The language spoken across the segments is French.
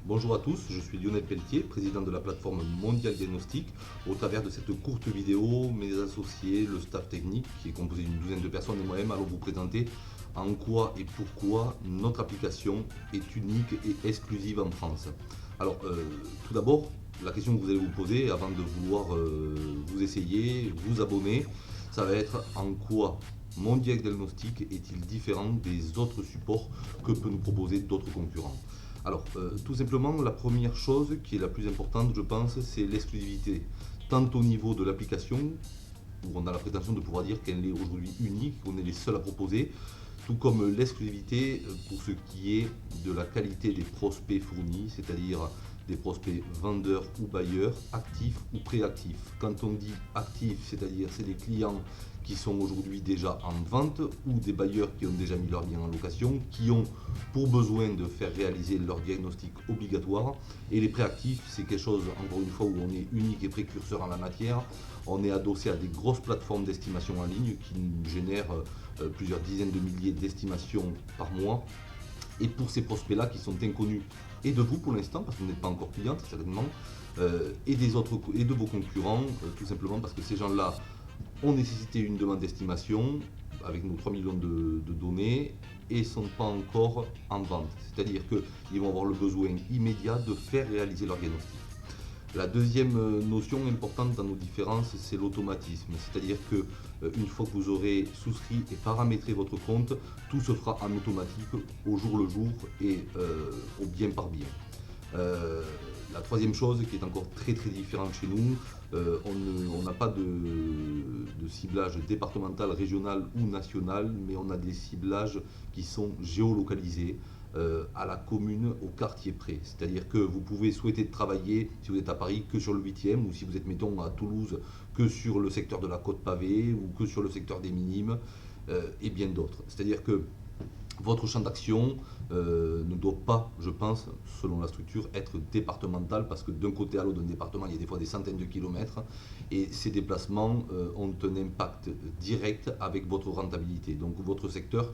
Bonjour à tous, je suis Lionel Pelletier, président de la plateforme Mondial Diagnostic. Au travers de cette courte vidéo, mes associés, le staff technique, qui est composé d'une douzaine de personnes et moi-même, allons vous présenter en quoi et pourquoi notre application est unique et exclusive en France. Alors, tout d'abord, la question que vous allez vous poser avant de vouloir vous essayer, vous abonner, ça va être en quoi Mondial Diagnostic est-il différent des autres supports que peuvent nous proposer d'autres concurrents. Alors, tout simplement, la première chose qui est la plus importante, je pense, c'est l'exclusivité. Tant au niveau de l'application, où on a la prétention de pouvoir dire qu'elle est aujourd'hui unique, qu'on est les seuls à proposer, tout comme l'exclusivité pour ce qui est de la qualité des prospects fournis, c'est-à-dire des prospects vendeurs ou bailleurs, actifs ou préactifs. Quand on dit actifs, c'est-à-dire c'est des clients qui sont aujourd'hui déjà en vente ou des bailleurs qui ont déjà mis leurs biens en location, qui ont pour besoin de faire réaliser leur diagnostic obligatoire. Et les préactifs, c'est quelque chose, encore une fois, où on est unique et précurseur en la matière. On est adossé à des grosses plateformes d'estimation en ligne qui génèrent plusieurs dizaines de milliers d'estimations par mois. Et pour ces prospects-là qui sont inconnus et de vous pour l'instant, parce que vous n'êtes pas encore client, certainement, et de vos concurrents, tout simplement parce que ces gens-là ont nécessité une demande d'estimation avec nos 3 millions de données et ne sont pas encore en vente. C'est-à-dire qu'ils vont avoir le besoin immédiat de faire réaliser leur diagnostic. La deuxième notion importante dans nos différences, c'est l'automatisme. C'est-à-dire que une fois que vous aurez souscrit et paramétré votre compte, tout se fera en automatique au jour le jour et au bien par bien. La troisième chose qui est encore très différente chez nous, on n'a pas de ciblage départemental, régional ou national, mais on a des ciblages qui sont géolocalisés à la commune, au quartier près. C'est-à-dire que vous pouvez souhaiter travailler, si vous êtes à Paris, que sur le 8e, ou si vous êtes, mettons, à Toulouse, que sur le secteur de la Côte Pavée, ou que sur le secteur des Minimes, et bien d'autres. C'est-à-dire que votre champ d'action ne doit pas, je pense, selon la structure, être départemental, parce que d'un côté à l'autre d'un département, il y a des fois des centaines de kilomètres, et ces déplacements ont un impact direct avec votre rentabilité. Donc votre secteur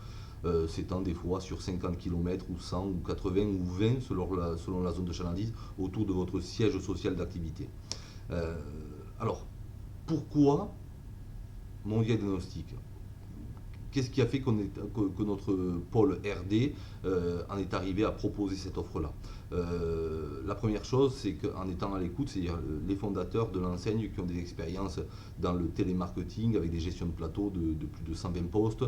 s'étend des fois sur 50 km ou 100 ou 80 ou 20 selon la zone de chalandise autour de votre siège social d'activité. Euh, alors, pourquoi Mondial Diagnostic? Qu'est-ce qui a fait que notre pôle RD en est arrivé à proposer cette offre-là? La première chose, c'est qu'en étant à l'écoute, c'est-à-dire les fondateurs de l'enseigne qui ont des expériences dans le télémarketing avec des gestions de plateaux de plus de 120 postes,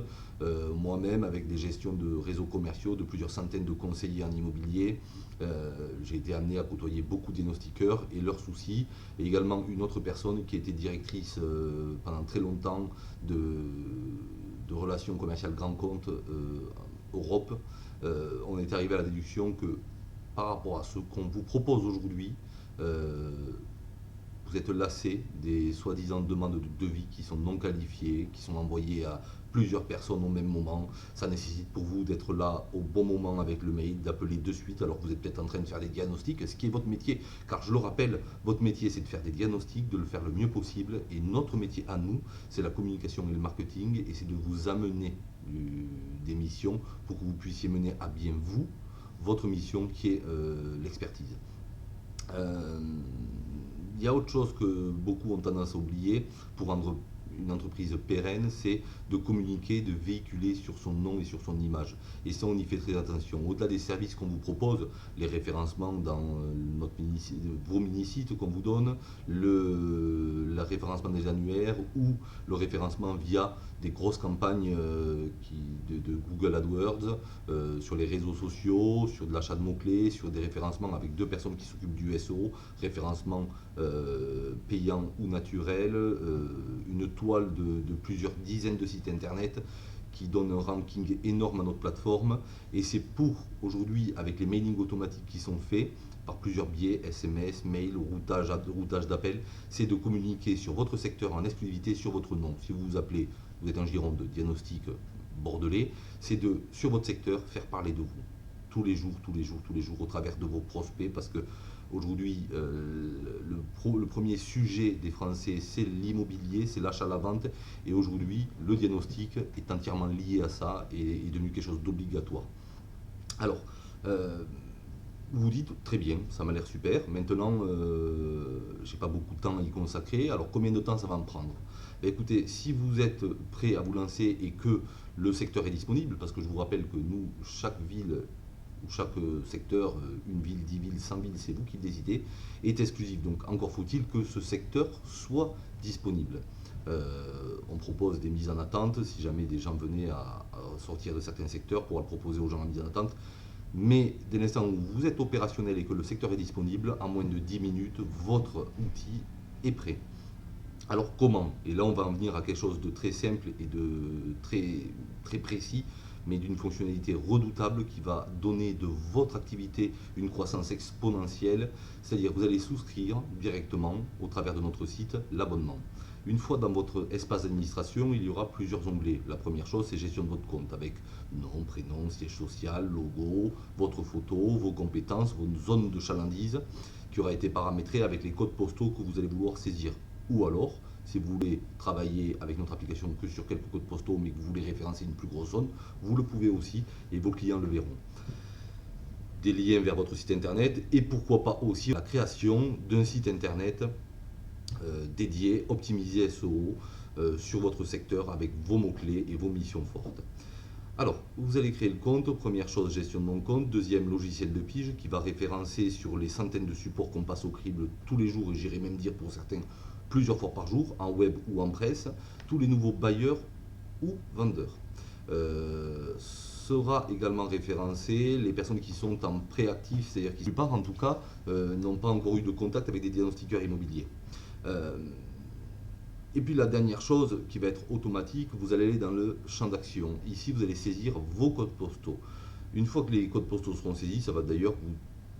moi-même avec des gestions de réseaux commerciaux de plusieurs centaines de conseillers en immobilier, j'ai été amené à côtoyer beaucoup de diagnostiqueurs et leurs soucis, et également une autre personne qui était directrice pendant très longtemps de relations commerciales grand compte Europe. On est arrivé à la déduction que par rapport à ce qu'on vous propose aujourd'hui, euh, vous êtes lassé des soi-disant demandes de devis qui sont non qualifiées, qui sont envoyées à plusieurs personnes au même moment. Ça nécessite pour vous d'être là au bon moment avec le mail, d'appeler de suite alors que vous êtes peut-être en train de faire des diagnostics, ce qui est votre métier. Car je le rappelle, votre métier c'est de faire des diagnostics, de le faire le mieux possible. Et notre métier à nous, c'est la communication et le marketing, et c'est de vous amener des missions pour que vous puissiez mener à bien vous, votre mission qui est l'expertise. Euh, il y a autre chose que beaucoup ont tendance à oublier pour rendre une entreprise pérenne, c'est de communiquer, de véhiculer sur son nom et sur son image. Et ça, on y fait très attention. Au-delà des services qu'on vous propose, les référencements dans vos mini-sites qu'on vous donne, le référencement des annuaires ou le référencement via des grosses campagnes de Google AdWords, sur les réseaux sociaux, sur de l'achat de mots-clés, sur des référencements avec deux personnes qui s'occupent du SEO, référencement payant ou naturel, une toile de plusieurs dizaines de sites internet qui donne un ranking énorme à notre plateforme. Et c'est pour aujourd'hui, avec les mailings automatiques qui sont faits par plusieurs biais, SMS, mail, routage d'appel, c'est de communiquer sur votre secteur en exclusivité sur votre nom. Si vous vous appelez, vous êtes en Gironde, diagnostic bordelais, c'est de, sur votre secteur, faire parler de vous. Tous les jours, tous les jours, tous les jours, au travers de vos prospects, parce que aujourd'hui, le premier sujet des Français, c'est l'immobilier, c'est l'achat-la-vente. Et aujourd'hui, le diagnostic est entièrement lié à ça et est devenu quelque chose d'obligatoire. Alors, Vous vous dites, très bien, ça m'a l'air super, maintenant, j'ai pas beaucoup de temps à y consacrer, alors combien de temps ça va me prendre? Ben, écoutez, si vous êtes prêt à vous lancer et que le secteur est disponible, parce que je vous rappelle que nous, chaque ville ou chaque secteur, une ville, 10 villes, 100 villes, c'est vous qui le décidez, est exclusif. Donc encore faut-il que ce secteur soit disponible. On propose des mises en attente, si jamais des gens venaient à sortir de certains secteurs, pour le proposer aux gens en mise en attente. Mais dès l'instant où vous êtes opérationnel et que le secteur est disponible, en moins de 10 minutes, votre outil est prêt. Alors comment? Et là on va en venir à quelque chose de très simple et de très précis, mais d'une fonctionnalité redoutable qui va donner de votre activité une croissance exponentielle. C'est-à-dire que vous allez souscrire directement au travers de notre site l'abonnement. Une fois dans votre espace d'administration, il y aura plusieurs onglets. La première chose, c'est gestion de votre compte avec nom, prénom, siège social, logo, votre photo, vos compétences, vos zones de chalandise qui aura été paramétrée avec les codes postaux que vous allez vouloir saisir. Ou alors, si vous voulez travailler avec notre application que sur quelques codes postaux mais que vous voulez référencer une plus grosse zone, vous le pouvez aussi et vos clients le verront. Des liens vers votre site internet et pourquoi pas aussi la création d'un site internet dédié, optimisé SEO sur votre secteur avec vos mots-clés et vos missions fortes. Alors, vous allez créer le compte. Première chose, gestion de mon compte. Deuxième, logiciel de pige qui va référencer sur les centaines de supports qu'on passe au crible tous les jours et j'irais même dire pour certains plusieurs fois par jour, en web ou en presse, tous les nouveaux bailleurs ou vendeurs. Sera également référencé les personnes qui sont en préactif, c'est-à-dire qui, la plupart en tout cas, n'ont pas encore eu de contact avec des diagnostiqueurs immobiliers. Et puis la dernière chose qui va être automatique, vous allez aller dans le champ d'action. Ici, vous allez saisir vos codes postaux. Une fois que les codes postaux seront saisis, ça va d'ailleurs vous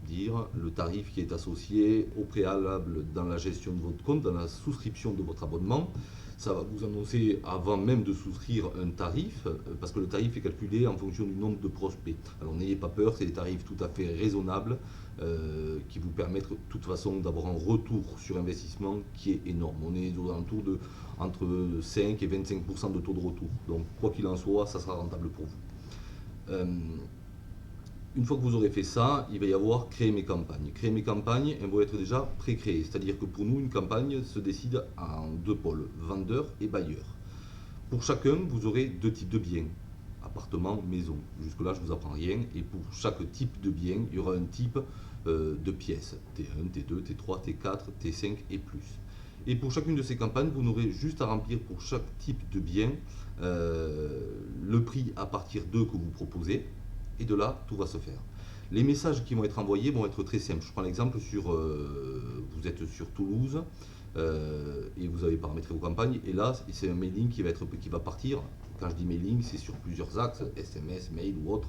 dire le tarif qui est associé au préalable dans la gestion de votre compte, dans la souscription de votre abonnement. Ça va vous annoncer avant même de souscrire un tarif, parce que le tarif est calculé en fonction du nombre de prospects. Alors n'ayez pas peur, c'est des tarifs tout à fait raisonnables qui vous permettent de toute façon d'avoir un retour sur investissement qui est énorme. On est aux alentours de entre 5 et 25% de taux de retour. Donc quoi qu'il en soit, ça sera rentable pour vous. Une fois que vous aurez fait ça, il va y avoir créer mes campagnes. Créer mes campagnes, elles vont être déjà pré-créées. C'est-à-dire que pour nous, une campagne se décide en deux pôles, vendeur et bailleur. Pour chacun, vous aurez deux types de biens. Appartement, maison. Jusque-là, je ne vous apprends rien. Et pour chaque type de bien, il y aura un type de pièces. T1, T2, T3, T4, T5 et plus. Et pour chacune de ces campagnes, vous n'aurez juste à remplir pour chaque type de bien le prix à partir d'eux que vous proposez. Et de là, tout va se faire. Les messages qui vont être envoyés vont être très simples. Je prends l'exemple sur, vous êtes sur Toulouse et vous avez paramétré vos campagnes. Et là, c'est un mailing qui va partir. Quand je dis mailing, c'est sur plusieurs axes, SMS, mail ou autre,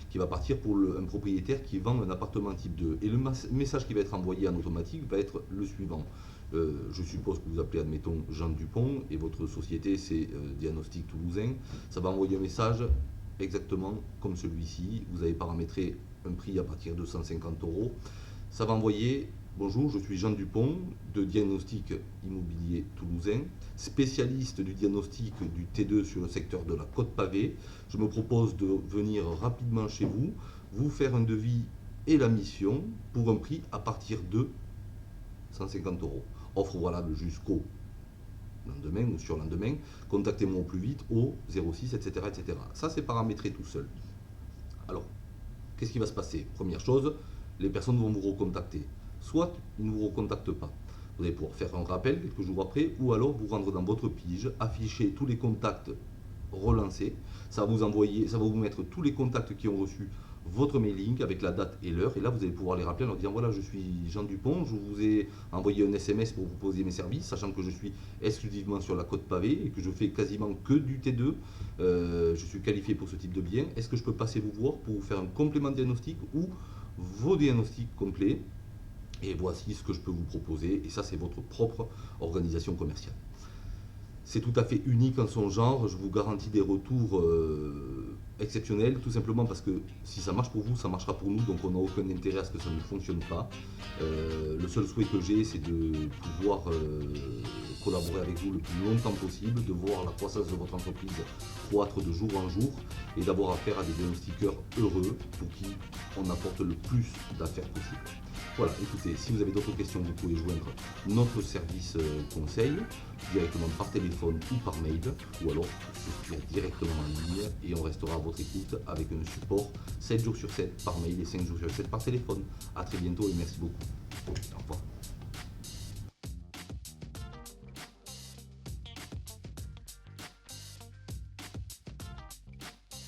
qui va partir pour un propriétaire qui vend un appartement type 2. Et le message qui va être envoyé en automatique va être le suivant. Je suppose que vous appelez, admettons, Jean Dupont et votre société, c'est Diagnostic Toulousain. Ça va envoyer un message exactement comme celui-ci. Vous avez paramétré un prix à partir de 150 €. Ça va envoyer: bonjour, je suis Jean Dupont de Diagnostic Immobilier Toulousain, spécialiste du diagnostic du T2 sur le secteur de la Côte Pavée. Je me propose de venir rapidement chez vous, vous faire un devis et la mission pour un prix à partir de 150 €. Offre valable jusqu'au lendemain ou sur lendemain, contactez-moi au plus vite au 06, etc. etc. Ça, c'est paramétré tout seul. Alors, qu'est-ce qui va se passer? Première chose, les personnes vont vous recontacter. Soit ils ne vous recontactent pas. Vous allez pouvoir faire un rappel quelques jours après, ou alors vous rendre dans votre pige, afficher tous les contacts relancés. Ça va vous mettre tous les contacts qui ont reçu votre mailing avec la date et l'heure, et là vous allez pouvoir les rappeler en leur disant: voilà, je suis Jean Dupont, je vous ai envoyé un SMS pour vous proposer mes services, sachant que je suis exclusivement sur la Côte Pavée et que je fais quasiment que du T2, je suis qualifié pour ce type de bien. Est-ce que je peux passer vous voir pour vous faire un complément de diagnostic ou vos diagnostics complets, et voici ce que je peux vous proposer. Et ça, c'est votre propre organisation commerciale. C'est tout à fait unique en son genre, je vous garantis des retours exceptionnels, tout simplement parce que si ça marche pour vous, ça marchera pour nous, donc on n'a aucun intérêt à ce que ça ne fonctionne pas. Le seul souhait que j'ai, c'est de pouvoir collaborer avec vous le plus longtemps possible, de voir la croissance de votre entreprise croître de jour en jour et d'avoir affaire à des diagnostiqueurs heureux pour qui on apporte le plus d'affaires possible. Voilà, écoutez, si vous avez d'autres questions, vous pouvez joindre notre service conseil directement par téléphone ou par mail, ou alors s'écrire directement en ligne et on restera à votre écoute avec un support 7 jours sur 7 par mail et 5 jours sur 7 par téléphone. A très bientôt et merci beaucoup. Au revoir.